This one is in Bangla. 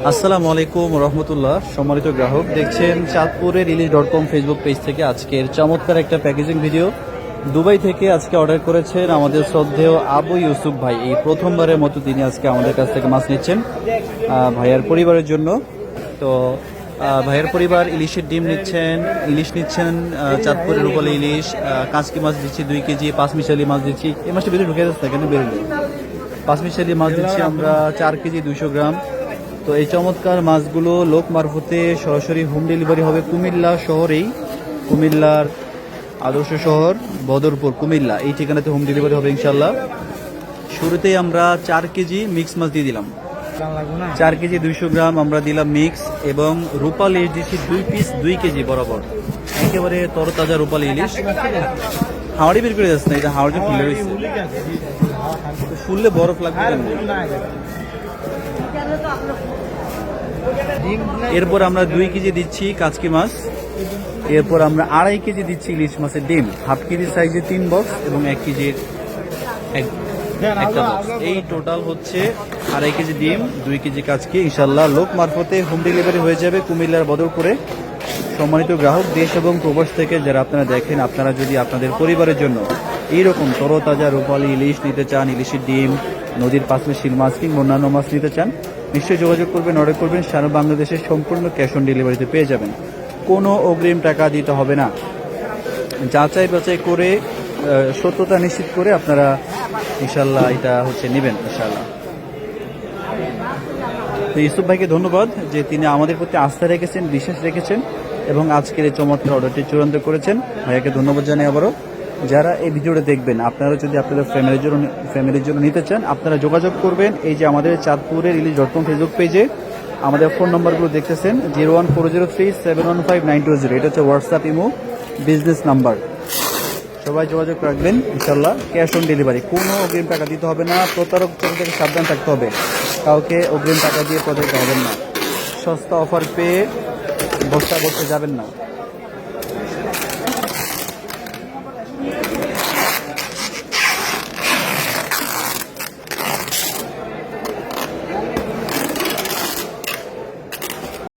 আসসালামু আলাইকুম রহমতুল্লাহ। সম্মানিত গ্রাহক, দেখছেন চাঁদপুরের ইলিশ.com ফেসবুক পেজ থেকে আজকের চমৎকার একটা প্যাকেজিং ভিডিও। দুবাই থেকে আজকে অর্ডার করেছেন আমাদের শ্রদ্ধেয় আবু ইউসুফ ভাই। এই প্রথমবারের মতো তিনি আজকে আমাদের কাছ থেকে মাছ নিচ্ছেন ভাইয়ার পরিবারের জন্য। তো ভাইয়ের পরিবার ইলিশের ডিম নিচ্ছেন, ইলিশ নিচ্ছেন চাঁদপুরের রূপালী ইলিশ, কাঁচকি মাছ দিচ্ছি 2 কেজি, পাঁচমিশালি মাছ দিচ্ছি। এই মাছটা ভিতরে ঢুকে যাচ্ছে কেন বেরোলে? পাঁচমিশালি মাছ দিচ্ছি আমরা 4 কেজি 200 গ্রাম। তো এই চমৎকার মাছগুলো লোক মারফতে সরাসরি হোম ডেলিভারি হবে কুমিল্লা শহরেই, কুমিল্লার আদর্শ শহর বদরপুর কুমিল্লা, এই ঠিকানাতে হোম ডেলিভারি হবে ইনশাল্লাহ। শুরুতেই আমরা 4 কেজি মিক্স মাছ দিয়ে দিলাম, 4 কেজি 200 গ্রাম আমরা দিলাম মিক্স, এবং রূপালী ইলিশ দিচ্ছি 2 পিস 2 কেজি বরাবর, একেবারে তরতাজা রূপালী ইলিশ। হাওড়ি বের করে যাচ্ছে না, এটা হাওড়ি ফুলে রয়েছে, ফুললে বরফ লাগবে। এরপর আমরা 2 কেজি দিচ্ছি কাচকি মাছ, এরপর আমরা 2.5 কেজি দিচ্ছি ইলিশ মাছের ডিম, হাফ কেজি সাইজে 3 বক্স এবং 1 কেজির একটা বক্স। এই টোটাল হচ্ছে 2.5 কেজি ডিম, 2 কেজি কাচকি। ইনশাল্লাহ লোক মারফতে হোম ডেলিভারি হয়ে যাবে কুমিল্লার বদরপুরে। সম্মানিত গ্রাহক, দেশ এবং প্রবাস থেকে যারা আপনারা দেখেন, আপনারা যদি আপনাদের পরিবারের জন্য এইরকম তরতাজা রূপালী ইলিশ নিতে চান, ইলিশের ডিম, নদীর পাশে শিল মাছ কিংবা অন্যান্য মাছ নিতে চান, নিশ্চয়ই যোগাযোগ করবেন, অর্ডার করবেন। সারা বাংলাদেশের সম্পূর্ণ ক্যাশ অন ডেলিভারিতে পেয়ে যাবেন, কোনো অগ্রিম টাকা দিতে হবে না। যাচাই বাছাই করে সত্যতা নিশ্চিত করে আপনারা ইনশাল্লাহ এটা নেবেন ইনশাল্লাহ। তো ইউসুফ ভাইকে ধন্যবাদ যে তিনি আমাদের প্রতি আস্থা রেখেছেন, বিশ্বাস রেখেছেন এবং আজকের এই চমৎকার অর্ডারটি চূড়ান্ত করেছেন। ভাইয়াকে ধন্যবাদ জানাই আবারও। যারা এই ভিডিওটা দেখবেন, আপনারা যদি আপনাদের ফ্যামিলির জন্য নিতে চান, আপনারা যোগাযোগ করবেন এই যে আমাদের চাঁদপুরের ইলিশ.com ফেসবুক পেজে। আমাদের ফোন নম্বরগুলো দেখতেছেন 01403715920, এটা হচ্ছে হোয়াটসঅ্যাপ ইমো বিজনেস নাম্বার। সবাই যোগাযোগ রাখবেন ইনশাল্লাহ। ক্যাশ অন ডেলিভারি, কোনো অগ্রিম টাকা দিতে হবে না। প্রতারক থেকে সাবধান থাকতে হবে, কাউকে অগ্রিম টাকা দিয়ে প্রতারিত হবেন না। সস্তা অফার পেয়ে বস্তা যাবেন না।